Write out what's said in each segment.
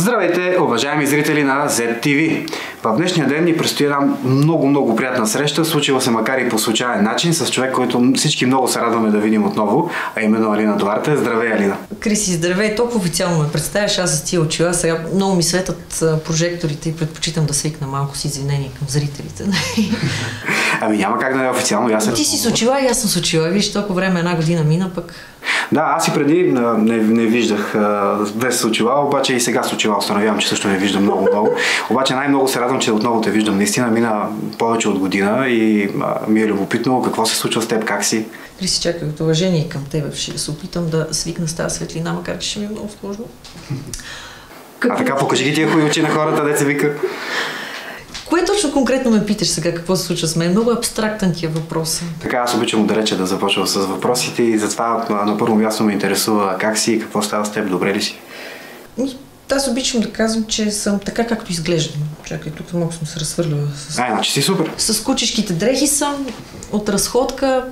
Здравейте, уважаеми зрители на ZTV! В днешния ден ни предстои една много приятна среща, случила се макар и по случайен начин, с човек, който всички много се радваме да видим отново, а именно Алина Дуарте. Здравей, Алина! Криси, здравей! Толкова официално ме представяш, аз с тия очила. Сега много ми светят прожекторите и предпочитам да свикна малко с извинение към зрителите. Ами няма как да е официално. Ти си с очила и аз съм с очила. Виж, толкова време, една година мина пък. Да, аз и преди не виждах без очила, обаче и сега с очила установявам, че също не виждам много. Обаче най-много се радвам, че отново те виждам. Наистина мина повече от година и ми е любопитно какво се случва с теб, как си. Криси, чакай, от уважение към теб, ще се опитам да свикна с тази светлина, макар че ще ми е много сложно. А така, покажи ги тия хубави очи на хората, де се вика. Кое точно конкретно ме питаш сега, какво се случва с мен? Много абстрактен ти е въпрос. Така, аз обичам отдалече да започвам с въпросите и затова на първо място ме интересува как си и какво става с теб, добре ли си? Аз обичам да казвам, че съм така, както изглеждам. Чакай, тук малко съм се разхвърлила. Значи си супер. С кучешките дрехи съм, от разходка,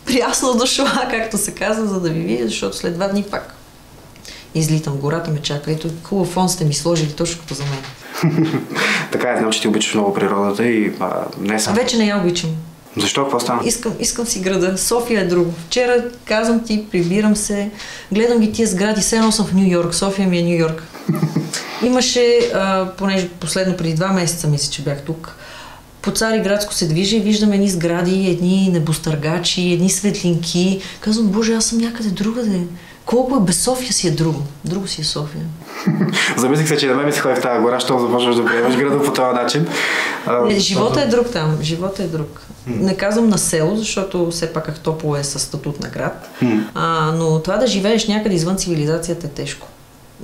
прясно дошла, както се казва, за да ви видя, защото след 2 дни пак излитам. Гората ме чака. Ето, хубав фон сте ми сложили точно като за мен. Така знам, че ти обичаш много природата и не само. Вече не я обичам. Защо? Какво стана? Искам си града. София е друго. Вчера казвам ти, прибирам се, гледам ги тия сгради, все едно съм в Ню Йорк. София ми е Ню Йорк. Имаше, понеже последно преди 2 месеца мисля, че бях тук, по Цариградско се движи и виждам едни сгради, едни небостъргачи, едни светлинки. Казвам, боже, аз съм някъде другаде. Колко е без София си е друго. Друго си е София. Замислих се, че на мен ми се ходи в тази гора, щом започваш да приемаш града по този начин. Живота е друг там. Живота е друг. Не казвам на село, защото все пак Ахтопол е със статут на град. Но това да живееш някъде извън цивилизацията е тежко.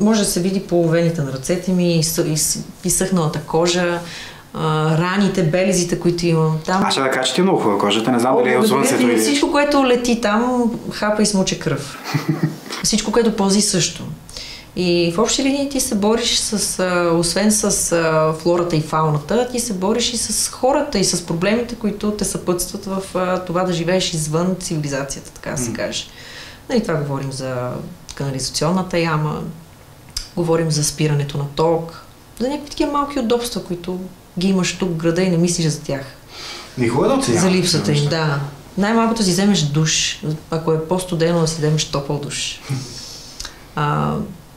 Може да се види по вените на ръцете ми, изсъхналата кожа, раните, белезите, които имам там. Аз ще да кажа, че ти е много хубава кожата, не знам дали е от слънцето или... Всичко, което лети там, хапа и смуче кръв. Всичко, което пълзи също. И в общи линии ти се бориш освен с флората и фауната, ти се бориш и с хората и с проблемите, които те съпътстват в това да живееш извън цивилизацията, така да се каже. И това говорим за канализационната яма, говорим за спирането на ток, за някакви такива малки удобства, които ги имаш тук в града и не мислиш за тях. За липсата им, да. Най-малкото си вземеш душ. Ако е по-студено, да си вземеш топъл душ.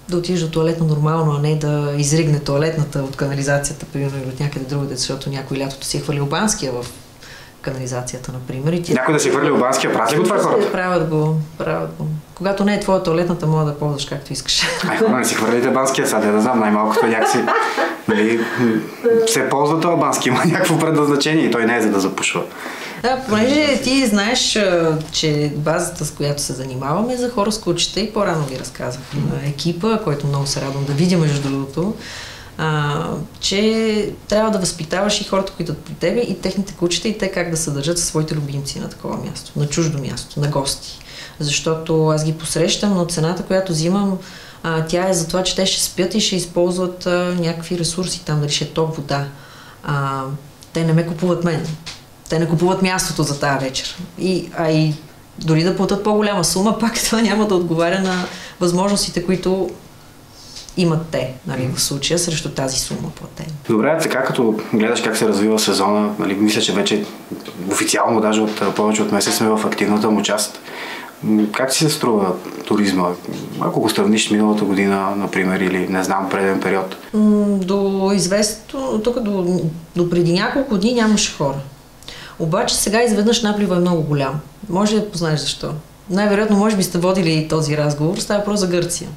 Да отидеш до туалетна нормално, а не да изригне туалетната от канализацията, примерно, или от някъде другаде, защото някой лятото си е хвърлил банския в канализацията, например. Някой да си хвърли банския, правят ли го това хората? Правят го. Когато не е твоя туалетната, мога да ползваш както искаш. Хора, не си хвърлите банския, сега да знам, най-малкото някакси се ползва това бански, има някакво предназначение и той не е за да запушва. Да, понеже ти знаеш, че базата, с която се занимаваме, е за хора с кучета и по-рано ви разказах на екипа, който много се радвам да видя между другото, че трябва да възпитаваш и хората, които при тебе, и техните кучета, и те как да се държат със своите любимци на такова място, на чуждо място, на гости. Защото аз ги посрещам, но цената, която взимам, тя е за това, че те ще спят и ще използват някакви ресурси там, дали ще е топ вода. Те не ме купуват мен. Те не купуват мястото за тази вечер. И дори да платят по-голяма сума, пак това няма да отговаря на възможностите, които имат те, нали, в случая срещу тази сума платена. Добре, така като гледаш как се развива сезона, нали, мисля, че вече официално, даже от повече от месец сме в активната му част. Как ти се струва туризма? Ако го сравниш с миналата година, например, или не знам, преден период? До известно, тук до преди няколко дни нямаше хора. Обаче сега изведнъж наплива е много голям. Може да познаеш защо. Най-вероятно, може би сте водили този разговор. Става въпрос за Гърция.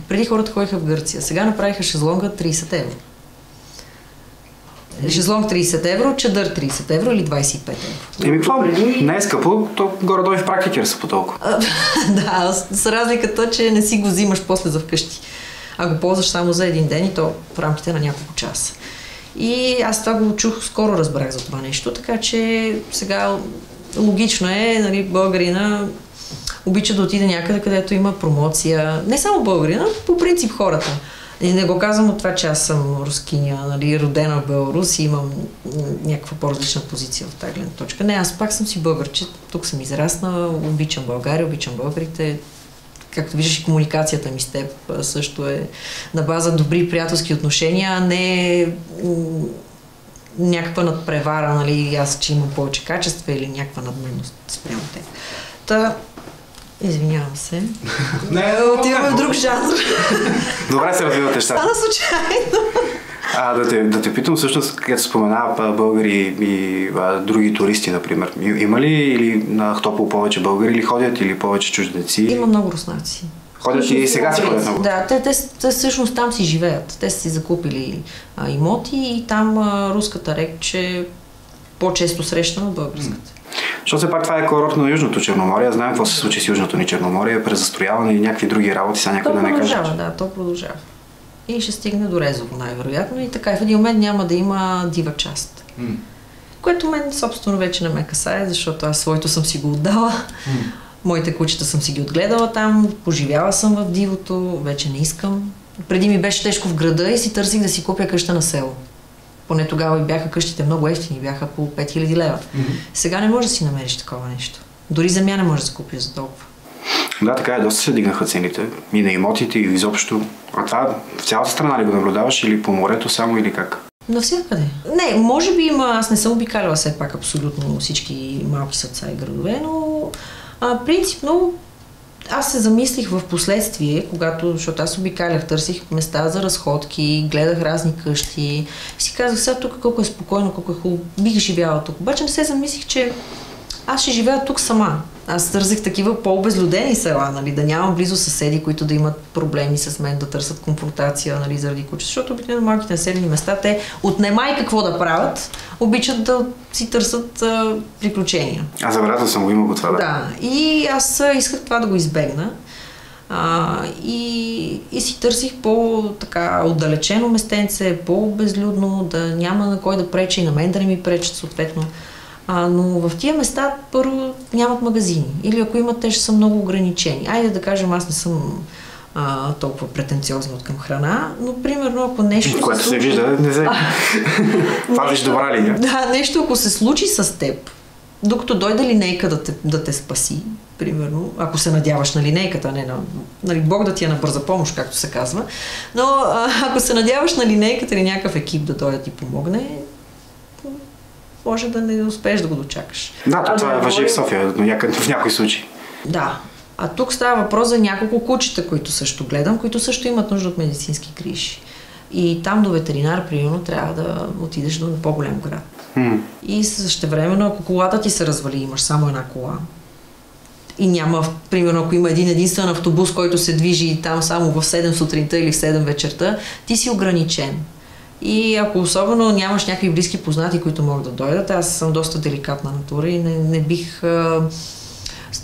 Преди хората ходиха в Гърция. Сега направиха шезлонга 30 евро. Шезлонг 30 евро, чадър 30 евро или 25 евро. Това не е скъпо, то горе-долу и в практика са по толкова. Да, с разликата, че не си го взимаш после за вкъщи. А го ползваш само за един ден и то в рамките на няколко часа. И аз това го чух, скоро разбрах за това нещо, така че сега логично е, нали, българина обича да отиде някъде, където има промоция. Не само българина, по принцип хората. И не го казвам от това, че аз съм рускиня, нали, родена в Беларус и имам някаква по-различна позиция в тази гледна точка. Не, аз пак съм си българче, тук съм израснала, обичам България, обичам българите, както виждаш, и комуникацията ми с теб също е на база добри приятелски отношения, а не някаква надпревара, нали, аз, че имам повече качества или някаква надменност спрямо теб. Извинявам се. Отиваме в друг жанр. Добре се развиват нещата. Стана случайно. Да те питам, всъщност, където споменава българи и други туристи, например. Има ли или на Ахтопол повече българи, или ходят, или повече чужденци? Има много руснаци. Ходят и сега си ходят много. Да, те всъщност там си живеят. Те са си закупили имоти и там руската реч е по-често срещана от българската. Защото все пак това е курорт на Южното Черноморие. Знаем какво се случи с Южното ни Черноморие, презастрояване и някакви други работи, сега някой да не кажа. То продължава. И ще стигне до Резово, най-вероятно. И така, в един момент няма да има дива част. Което мен собствено вече не ме касае, защото аз своето съм си го отдала. Моите кучета съм си ги отгледала там, поживяла съм в дивото, вече не искам. Преди ми беше тежко в града и си търсих да си купя къща на село. Поне тогава и бяха къщите много евтини, бяха по 5000 лева. Сега не можеш да си намериш такова нещо. Дори земя не можеш да купиш за толкова. Да, така е, доста се дигнаха цените. И на имотите, и изобщо. А това в цялата страна ли го наблюдаваш или по морето само, или как? Навсякъде. Не, може би има, аз не съм обикаляла все пак абсолютно всички малки сърца и градове, но принципно аз се замислих в последствие, защото аз обикалях, търсих места за разходки, гледах разни къщи и си казах сега тук колко е спокойно, колко е хубаво, бих живяла тук. Обаче не се замислих, че аз ще живея тук сама. Аз търсих такива по-обезлюдени села, нали, да нямам близо съседи, които да имат проблеми с мен, да търсят конфронтация, нали, заради кучета. Защото обикновено малките населени места, те отнемай какво да правят, обичат да си търсят приключения. Аз забелязал съм го, има го това, да. Да, и аз исках това да го избегна. И си търсих по-така отдалечено местенце, по-безлюдно, да няма на кой да пречи и на мен да не ми пречат съответно. Но в тия места първо нямат магазини. Или ако имат, те ще са много ограничени. Айде да кажем, аз не съм толкова претенциозна от към храна, но примерно ако нещо... Което се вижда, не се... Пазиш добра линия. Да, нещо ако се случи с теб, докато дойде линейка да те спаси, примерно, ако се надяваш на линейката, не на... Нали, Бог да ти е на бърза помощ, както се казва, но ако се надяваш на линейката или някакъв екип да дойде ти помогне, може да не успееш да го дочакаш. Да, това е важи в София, в някои случаи. Да. А тук става въпрос за няколко кучета, които също гледам, които също имат нужда от медицински грижи. И там до ветеринар, примерно, трябва да отидеш до по-голям град. И същевременно, ако колата ти се развали, имаш само една кола, и няма, примерно, ако има един единствен автобус, който се движи там само в 7 сутринта или в 7 вечерта, ти си ограничен. И ако особено нямаш някакви близки познати, които могат да дойдат, аз съм доста деликатна натура и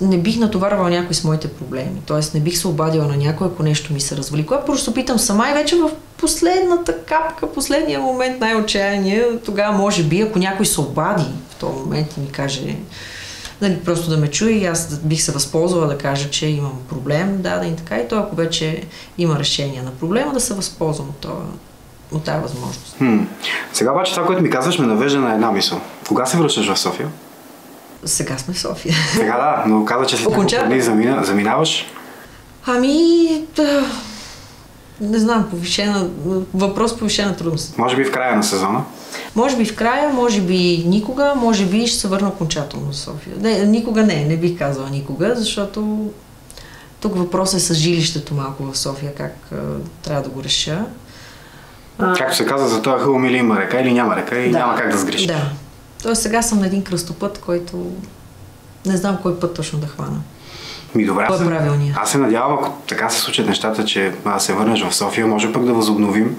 не бих натоварвала някой с моите проблеми. Тоест не бих се обадила на някой, ако нещо ми се развали. Когато просто питам сама и вече в последната капка, последния момент, най-отчаяния, тогава може би, ако някой се обади в този момент и ми каже, нали, просто да ме чуе и аз бих се възползвала да кажа, че имам проблем, да и така. И то, ако вече има решение на проблема, да се възползвам от тази възможност. Сега обаче това, което ми казваш, ме навежда на една мисъл. Кога се връщаш в София? Сега сме в София. Сега да, но каза, че след няколко дни заминаваш? Не знам, повишена трудност. Може би в края на сезона? Може би в края, може би никога, може би ще се върна окончателно в София. Никога не бих казала никога, защото тук въпросът е с жилището малко в София, как трябва да го реша. Както се казва, за това хълм или има река, или няма река и няма как да сгрешиш. Да. Тоест сега съм на един кръстопът, който не знам кой път точно да хвана. Добре, аз се надявам, ако така се случат нещата, че се върнеш в София, може пък да възобновим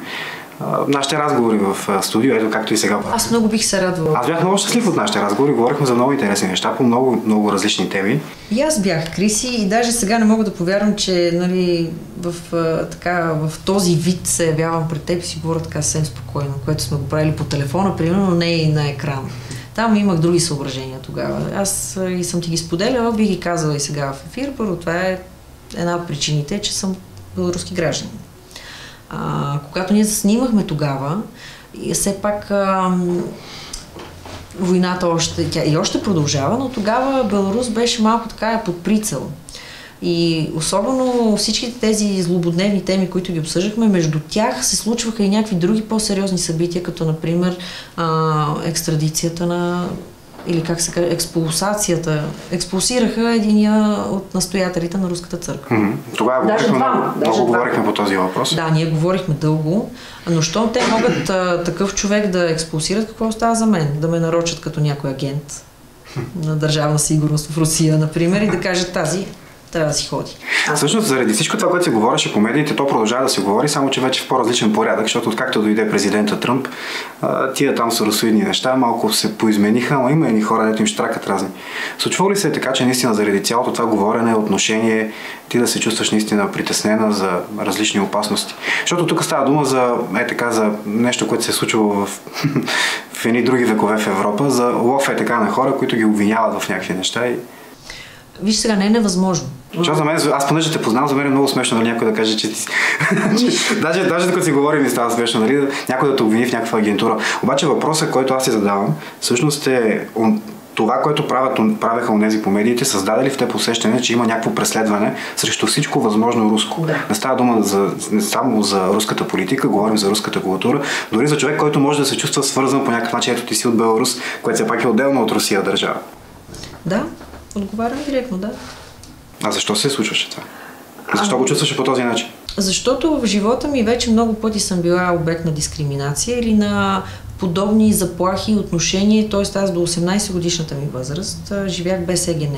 нашите разговори в студио, ето както и сега. Аз много бих се радвала. Аз бях много щастлив от нашите разговори, говорихме за много интересни неща, по много, много различни теми. И аз бях, Криси, и даже сега не мога да повярвам, че нали, в този вид се явявам пред теб и си говоря така съвсем спокойно, което сме го правили по телефона, примерно, но не и на екран. Там имах други съображения тогава. Аз и съм ти ги споделяла, бих ги казала и сега в ефир. Първо, това е една от причините, че съм белоруски гражданин. Когато ние снимахме тогава, все пак войната още продължава, но тогава Беларус беше малко така под прицел. И особено всичките тези злободневни теми, които ги обсъждахме, между тях се случваха и някакви други по-сериозни събития, като например екстрадицията на, или как се казва, експулсацията. Експулсираха единия от настоятелите на Руската църква. Тогава много говорихме по този въпрос. Да, ние говорихме дълго, но щом те могат такъв човек да експулсират, какво остава за мен? Да ме нарочат като някой агент на държавна сигурност в Русия, например, и да кажат тази трябва да си ходи. Всъщност, заради всичко това, което се говореше по медиите, то продължава да се говори, само че вече в по-различен порядък, защото откакто дойде президента Тръмп, тия там са русоидни неща, малко се поизмениха, но има едни хора, дето им штракат разни. Случва ли се така, че наистина заради цялото това говорене, отношение, ти да се чувстваш наистина притеснена за различни опасности? Защото тук става дума за, за нещо, което се е случило в едни други векове в Европа, за лов на хора, които ги обвиняват в някакви неща и... Виж, сега не е невъзможно. Защото за мен, аз понеже те познавам, за мен е много смешно, нали, някой да каже, че ти... даже като си говорим ми става смешно, нали, някой да те обвини в някаква агентура. Обаче въпросът, който аз си задавам, всъщност е това, което правеха онези по медиите, създаде ли в те усещане, че има някакво преследване срещу всичко възможно руско. Да. Не става дума не само за руската политика, говорим за руската култура, дори за човек, който може да се чувства свързан по някакъв начин, ето ти си от Беларус, което все пак е отделно от Русия държава. Да. Отговарям директно, да. А защо се случваше това? Защо го чувстваше по този начин? Защото в живота ми вече много пъти съм била обект на дискриминация или на подобни заплахи и отношения, т.е. аз до 18 годишната ми възраст живях без ЕГН.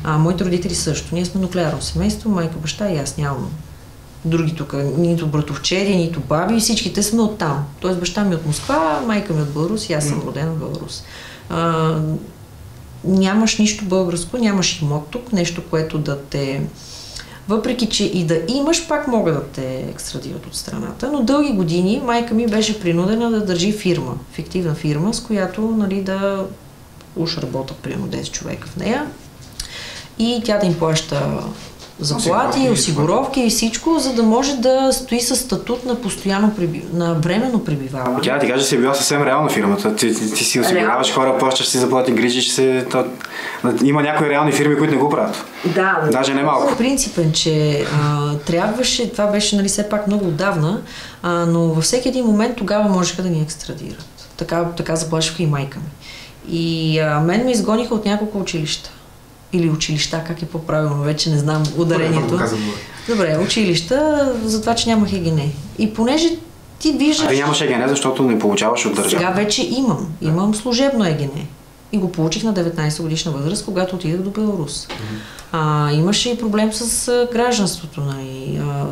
Моите родители също. Ние сме нуклеарно семейство, майка, баща и аз нямам други тук, нито братовчеди, нито баби, и всичките сме оттам. Т.е. баща ми от Москва, майка ми от Беларус и аз съм родена в Беларус. Нямаш нищо българско, нямаш имот тук, нещо, което да те... Въпреки, че и да имаш, пак могат да те екстрадират от страната, но дълги години майка ми беше принудена да държи фирма, фиктивна фирма, с която, нали, да уж работят примерно 10 човека в нея и тя да им плаща заплати, осигуровки и всичко, за да може да стои със статут на постоянно на временно пребиваване. Тя ти каже, че си била съвсем реална фирмата. Ти си осигуряваш хора, плащаш си заплати, грижиш се. Има някои реални фирми, които не го правят. Да. Даже не малко. Принципен, че трябваше, това беше, нали, все пак много отдавна, но във всеки един момент тогава можеха да ни екстрадират. Така заплашваха и майка ми. И мен ме изгониха от няколко училища. Или училища, как е по-правилно, вече не знам ударението. Добре, училища, за това, че нямах ЕГН. И понеже ти виждаш... Ти нямаш ЕГН, защото не получаваш от държава. Сега вече имам. Имам служебно ЕГН. И го получих на 19 годишна възраст, когато отидах до Беларус. Имаше и проблем с гражданството.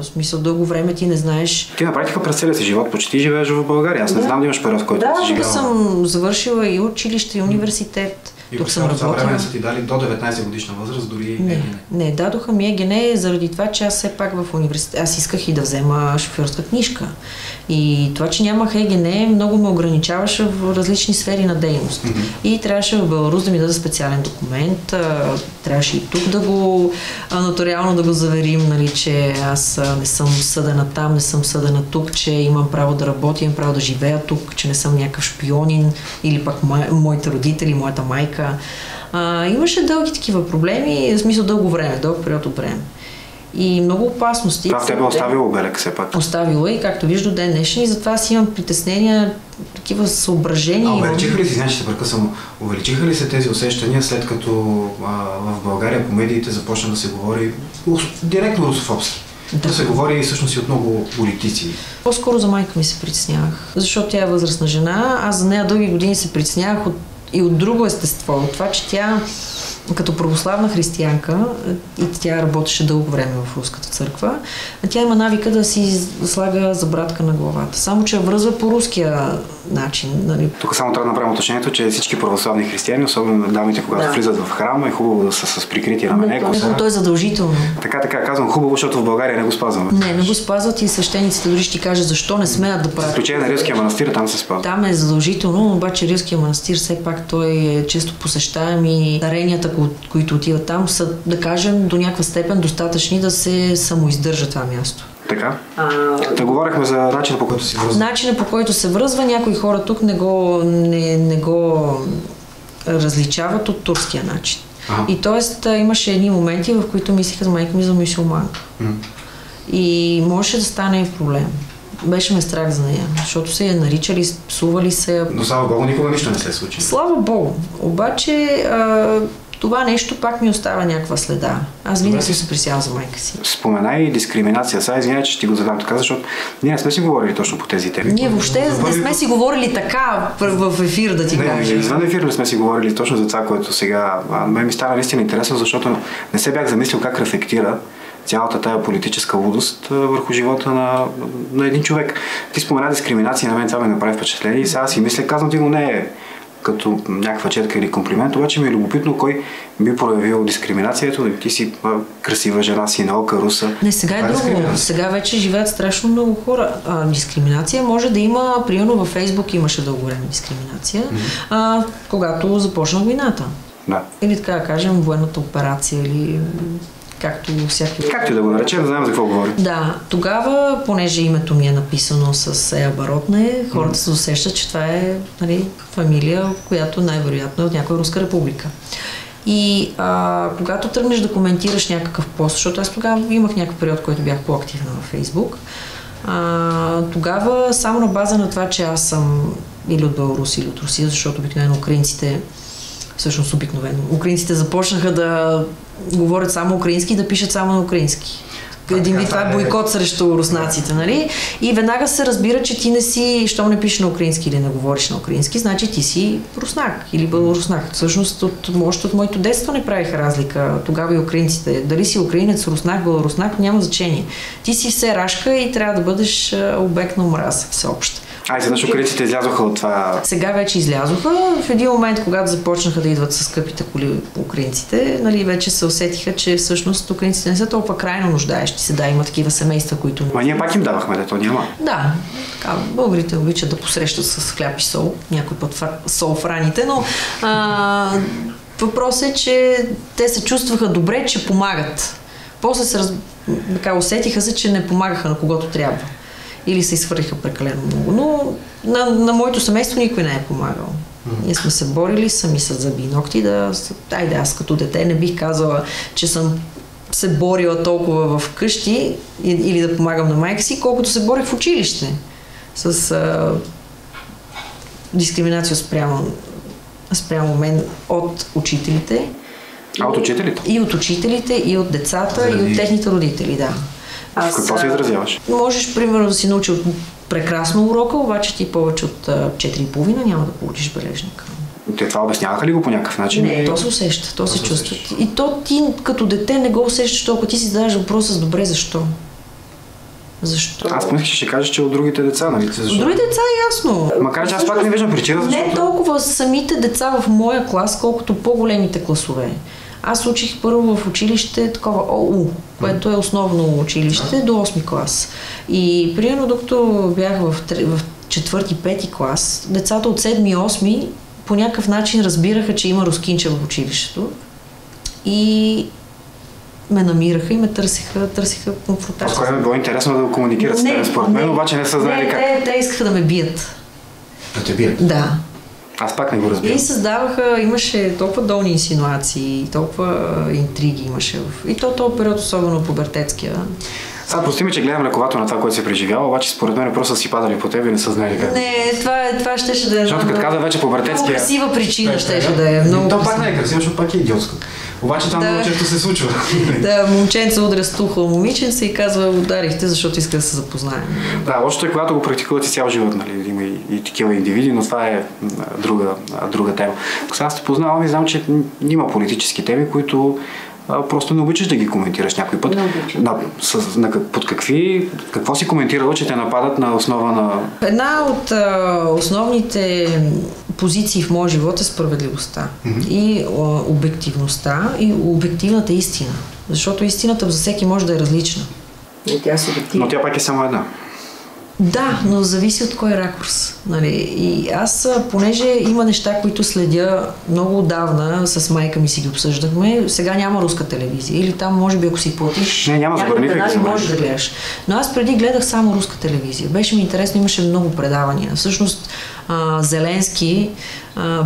В смисъл, дълго време ти не знаеш... Ти на практика през целия си живот почти живееш в България. Аз не знам да имаш период, в който си живяла. Да, съм завършила и училище, и университет. И тук съм работила. Време са ти дали до 19 годишна възраст, дори ЕГН? Не, дадоха ми ЕГН заради това, че аз все пак в университет. Аз исках и да взема шофьорска книжка. И това, че нямах ЕГН, много ме ограничаваше в различни сфери на дейност. И трябваше в Беларус да ми даде специален документ. Трябваше и тук да го нотариално да го заверим, нали, че аз не съм съдена там, не съм съдена тук, че имам право да работя, имам право да живея тук, че не съм някакъв шпионин или пък моите родители, моята майка. Имаше дълги такива проблеми, в смисъл дълго време, дълъг период от време. И много опасности. Това в тебе оставило белег все пак. Оставило и както вижда ден днешен, и затова аз имам притеснения, такива съображения. Увеличиха ли си, значи се прекъсвам, увеличиха ли се тези усещания, след като в България по медиите започна да се говори директно русофобски? Да се говори всъщност и от много политици. По-скоро за майка ми се притеснявах, защото тя е възрастна жена, аз за нея дълги години се притеснявах и от друго естество, от това, че тя като православна християнка, и тя работеше дълго време в Руската църква, тя има навика да си слага забрадка на главата. Само, че връзва по руския начин. Нали? Тук само трябва да направим уточнението, че всички православни християни, особено дамите, когато влизат в храма, е хубаво да са с прикрити рамене. То е задължително. Така, казвам хубаво, защото в България не го спазваме. Не го спазват и свещениците дори ще кажат защо не смеят да правят. Изключение на Рилския манастир, там се спазва. Там е задължително, обаче Рилския манастир все пак той е често посещаем и даренията, които отиват там, са, да кажем, до някаква степен достатъчни да се самоиздържа това място. Така. Да говорихме за начина, по който се връзва. Начина, по който се връзва, някои хора тук не го различават от турския начин. И т.е. имаше едни моменти, в които мислиха за майка ми за мюсюлманка. И можеше да стане проблем. Беше ме страх за нея, защото се я наричали, псували се. Но слава Богу, никога нищо не се случи. Слава Богу. Обаче това нещо пак ми остава някаква следа. Аз винаги съм се присяла за майка си. Спомена и дискриминация. Сега извиня, че ще го задам така, защото ние не сме си говорили точно по тези теми. Ние въобще не сме си говорили така в ефир, да ти кажа. Извън ефир не сме си говорили точно за това, което сега ми стана наистина интересно, защото не се бях замислил как рефлектира цялата тая политическа лудост върху живота на един човек. Ти спомена дискриминация, на мен това ме направи впечатление и сега си мисля, казвам ти го не е като някаква четка или комплимент, обаче ми е любопитно кой би проявил дискриминацията. Ти си красива жена, синалка, руса. Не, сега е друго. Сега вече живеят страшно много хора. Дискриминация може да има, примерно във Фейсбук имаше дълго време дискриминация, когато започна войната. Да. Или така да кажем, военната операция или както всяки... Както и да го наречем, да знаем за какво говорим. Да, тогава, понеже името ми е написано с Ея Баротне, хората се усещат, че това е фамилия, която най-вероятно е от някоя руска република. И когато тръгнеш да коментираш някакъв пост, защото аз тогава имах някакъв период, който бях по-активна във Фейсбук, тогава само на база на това, че аз съм или от Беларус, или от Русия, защото обикновено украинците, всъщност обикновено, украинците започнаха да говорят само украински и да пишат само на украински. Един вид това е бойкот срещу руснаците, нали? И веднага се разбира, че ти не си, щом не пишеш на украински или не говориш на украински, значи ти си руснак или белоруснак. Всъщност, от моето детство не правиха разлика тогава и украинците. Дали си украинец, руснак, белоруснак, няма значение. Ти си все рашка и трябва да бъдеш обект на омраза всеобща. Изведнъж украинците излязоха от това. Сега вече излязоха. В един момент, когато започнаха да идват с скъпите коли украинците, нали, вече се усетиха, че всъщност украинците не са толкова крайно нуждаещи се. Да, има такива семейства, които... Ние пак им давахме, да, то няма. Да, така, българите обичат да посрещат с хляб и сол, някой път сол в раните, но въпросът е, че те се чувстваха добре, че помагат. После се усетиха се, че не помагаха на когото трябва. Или се изхвърлиха прекалено много. Но на моето семейство никой не е помагал. Ние сме се борили сами с зъби и ногти. Аз като дете не бих казала, че съм се борила толкова в къщи или да помагам на майка си, колкото се борих в училище. С дискриминация спрямо мен от учителите. От учителите? И от учителите, и от децата, и от техните родители, да. В какво се изразяваш? Можеш, примерно, да си научил прекрасно урока, обаче ти повече от 4,5 няма да получиш бележника. Те това обясняваха ли го по някакъв начин? Не, то се усеща, то се чувства. И то ти като дете не го усещаш толкова, ти си задаваш въпроса с добре защо. Защо? Аз помислих, че ще кажеш, че от другите деца, нали? Защо? От другите деца е ясно. Макар че аз пак не виждам причина, защото... Не толкова самите деца в моя клас, колкото по-големите класове. Аз учих първо в училище такова ОУ, което е основно училище до 8 клас. И примерно докато бях в 4-5 клас, децата от 7 и 8 по някакъв начин разбираха, че има рускинче в училището и ме намираха и ме търсиха конфронтация. По-скоро е било интересно да комуникират с теб, според мен, обаче не са знаели как. Те искаха да ме бият. Да те бият? Да. Аз пак не го разбирам. И имаше толкова долни инсинуации, толкова интриги имаше. И този период, особено пубертетския. Сега прости ми, че гледам лековато на това, което се преживява, обаче според мен просто си падали по тебе и не са знаели как. Не, това щеше да е... Защото като каза вече пубертетския... Много красива причина щеше да е. То пак не е красиво, защото пак е идиотско. Обаче там много често се случва. Да, момченце удря с тухла момиченце и казва, ударихте, защото иска да се запознаем. Да, лошото е, когато го практикуват и цял живот, нали, има и такива индивиди, но това е друга тема. Сега аз те познавам и знам, че има политически теми, които просто не обичаш да ги коментираш някой път. Под какво си коментирала, че те нападат на основа на... Една от основните позиции в моя живот е справедливостта и обективността и обективната истина. Защото истината за всеки може да е различна. Но тя пак е само една. Да, но зависи от кой ракурс. Нали? И аз, понеже има неща, които следя много отдавна, с майка ми си ги обсъждахме, сега няма руска телевизия. Или там, може би, ако си платиш, няма канали можеш да гледаш. Но аз преди гледах само руска телевизия. Беше ми интересно, имаше много предавания. Всъщност, Зеленски,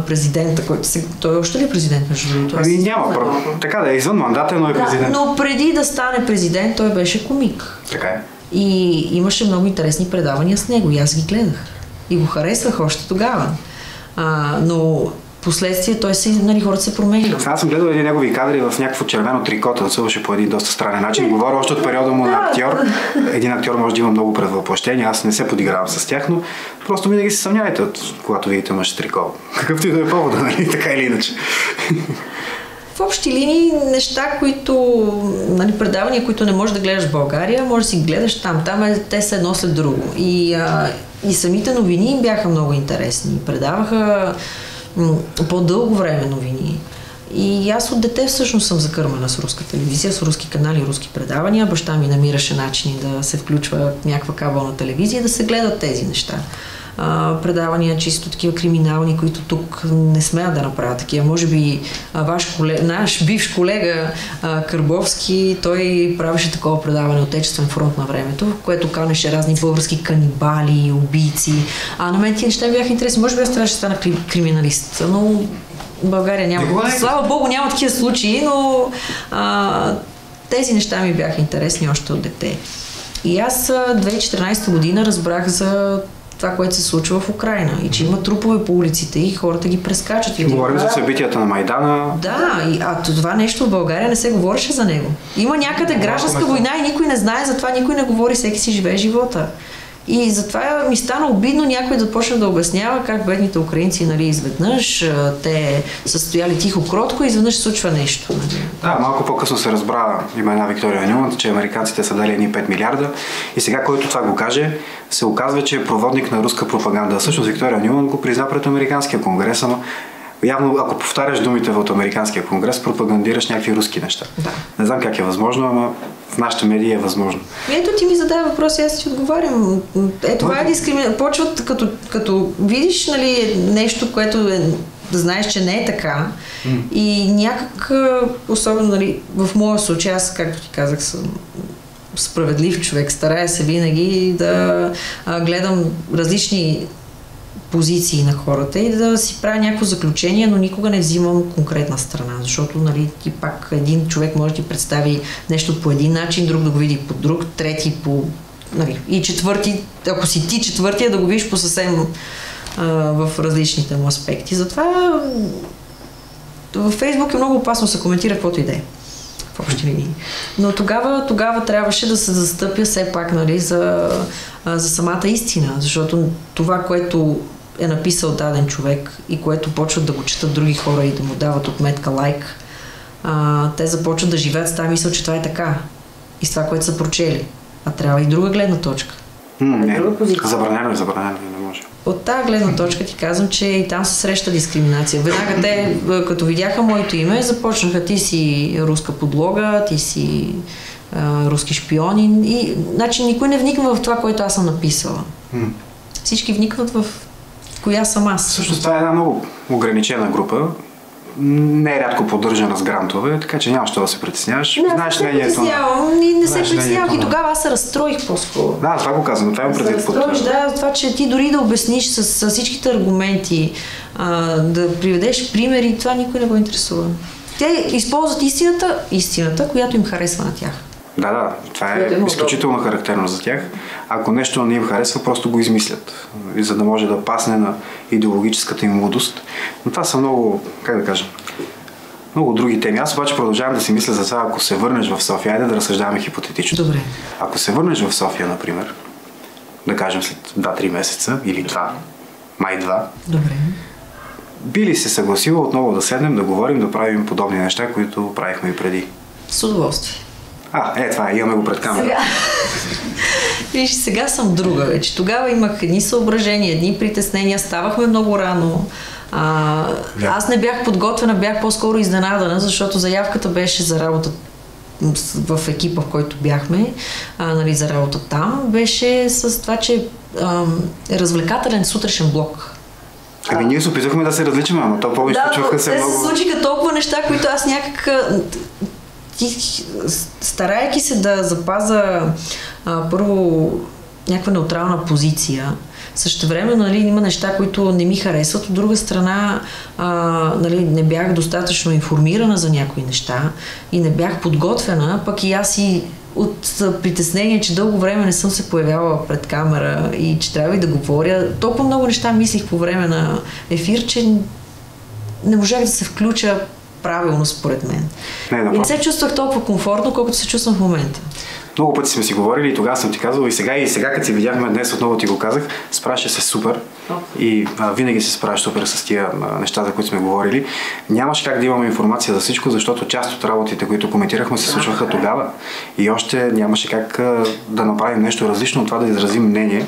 президента, който той още ли е президент между другото? Ами няма, така да е извън мандата, но е президент. Но преди да стане президент, той беше комик. Така е. И имаше много интересни предавания с него и аз ги гледах. И го харесвах още тогава. Но последствие той хората се промениха. Аз съм гледал един негови кадри в някакво червено трико, танцуваше по един доста странен начин. Говоря още от периода му на актьор. Един актьор може да има много предвъплъщения, аз не се подигравам с тях, но просто винаги се съмнявайте, когато видите мъж с трико. Какъвто и да е повода, нали? Така или иначе. В общи линии неща, които, предавания, които не можеш да гледаш в България, може да си гледаш там. Там те са едно след друго. И самите новини им бяха много интересни. Предаваха по-дълго време новини. И аз от дете всъщност съм закърмана с руска телевизия, с руски канали, руски предавания. Баща ми намираше начини да се включва някаква кабелна телевизия и да се гледат тези неща. Предавания чисто такива криминални, които тук не смеят да направят такива. Може би наш бивш колега Кърбовски, той правеше такова предаване Отечествен фронт на времето, в което канеше разни български канибали, убийци. На мен тия неща ми бяха интересни. Може би аз трябваше да стана криминалист, но в България няма. Слава Богу, няма такива случаи, но тези неща ми бяха интересни още от дете. И аз 2014 година разбрах за това, което се случва в Украйна и че има трупове по улиците и хората ги прескачат. Говорим за събитията на Майдана. Да, това нещо в България не се говореше за него. Има някъде гражданска война и никой не знае, затова никой не говори, всеки си живее живота. И затова ми стана обидно някой да почне да обяснява как бедните украинци, изведнъж те са стояли тихо, кротко и изведнъж се случва нещо. Да, малко по-късно се разбра, има една Виктория Нюланд, че американците са дали едни 5 милиарда и сега, който това го каже, се оказва, че е проводник на руска пропаганда. Всъщност Виктория Нюланд го призна пред Американския конгрес, но явно, ако повтаряш думите от Американския конгрес, пропагандираш някакви руски неща. Да. Не знам как е възможно, ама в нашите медии е възможно. Ето ти ми задай въпрос и аз ти отговарям. Това е дискриминация. Почват като видиш нещо, което знаеш, че не е така и някак, особено в моя случай, аз, както ти казах, съм справедлив човек, старая се винаги да гледам различни позиции на хората и да си правя някакво заключение, но никога не взимам конкретна страна, защото ти пак един човек може да ти представи нещо по един начин, друг да го види по друг, трети по... и четвърти, ако си ти четвъртия, да го видиш по съвсем в различните му аспекти. Затова във Фейсбук е много опасно да се коментира каквото и да е. В общи линии. Но тогава трябваше да се застъпя все пак за самата истина, защото това, което е написал даден човек и което почват да го четат други хора и да му дават отметка лайк, те започват да живеят с тази мисъл, че това е така и с това, което са прочели. А трябва и друга гледна точка. Забранено не може. От тази гледна точка ти казвам, че и там се среща дискриминация. Веднага те, като видяха моето име, започнаха: ти си руска подлога, ти си руски шпионин. И, никой не вниква в това, което аз съм написала. Всички вникват в коя съм аз. Всъщност това е една много ограничена група. Не е рядко поддържана с грантове, така че няма що да се притесняваш. Знаеш мнението. Не се притеснявах и тогава аз се разстроих по-скоро. Да, това го казвам, това е предвид под това. Да, това, че ти дори да обясниш с всичките аргументи, да приведеш примери, това никой не го интересува. Те използват истината, която им харесва на тях. Да, това е изключително характерно за тях. Ако нещо не им харесва, просто го измислят, за да може да пасне на идеологическата им лудост. Но това са много, много други теми. Аз обаче продължавам да си мисля за това, ако се върнеш в София, айде да разсъждаваме хипотетично. Добре. Ако се върнеш в София, например, да кажем след 2-3 месеца или 2, май 2, добре, би ли се съгласила отново да седнем, да говорим, да правим подобни неща, които правихме и преди? С удоволствие. Това имаме го пред камера. Виж, сега съм друга вече. Тогава имах едни съображения, едни притеснения, ставахме много рано. Аз не бях подготвена, бях по-скоро изненадана, защото заявката беше за работа в екипа, в който бяхме, за работа там, беше с това, че е развлекателен сутрешен блок. Ние се опитахме да се различаме, но то повече случваха се много... Да, се случиха толкова неща, които аз някак... старайки се да запаза първо някаква неутрална позиция. Същевременно, нали, има неща, които не ми харесват. От друга страна, нали, не бях достатъчно информирана за някои неща и не бях подготвена, пък и аз и от притеснение, че дълго време не съм се появявала пред камера и че трябва и да говоря. Толкова много неща мислих по време на ефир, че не можах да се включа правилно според мен. И не се чувствах толкова комфортно, колкото се чувствам в момента. Много пъти сме си говорили и тогава съм ти казал и сега като си видяхме днес отново ти го казах, справяше се супер и винаги се справяш супер с тия неща, за които сме говорили. Нямаше как да имаме информация за всичко, защото част от работите, които коментирахме, се случваха тогава и още нямаше как да направим нещо различно от това да изразим мнение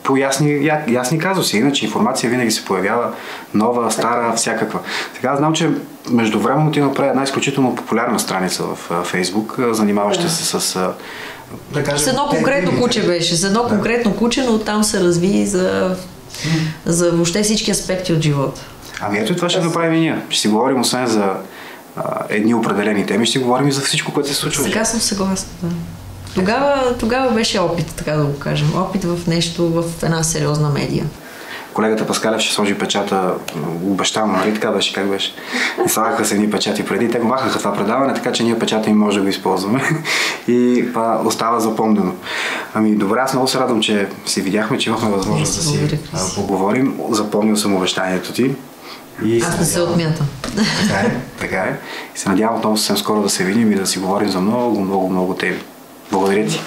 по ясни казуси. Иначе информация винаги се появява нова, стара, всякаква. Сега знам, че междувременно ти направи една изключително популярна страница в Фейсбук, занимаваща се с... да кажем, с едно конкретно куче беше. С едно конкретно куче, но оттам се разви за въобще всички аспекти от живота. Ами ето това ще направим и ние. Ще си говорим освен за едни определени теми, ще си говорим и за всичко, което се случва. Сега съм съгласна, да. Тогава беше опит, така да го кажем. Опит в нещо, в една сериозна медия. Колегата Паскалев ще сложи печата, обещавам, нали така беше, как беше? И слагаха се едни печати преди, те го махнаха това предаване, така че ние печата им може да го използваме и остава запомнено. Ами добре, аз много се радвам, че си видяхме, че имахме възможност да си поговорим. Запомнил съм обещанието ти. Аз не се отмятам. Така е. И се надявам отново съвсем скоро да се видим и да си говорим за много, много, много теми. Благодаря ти.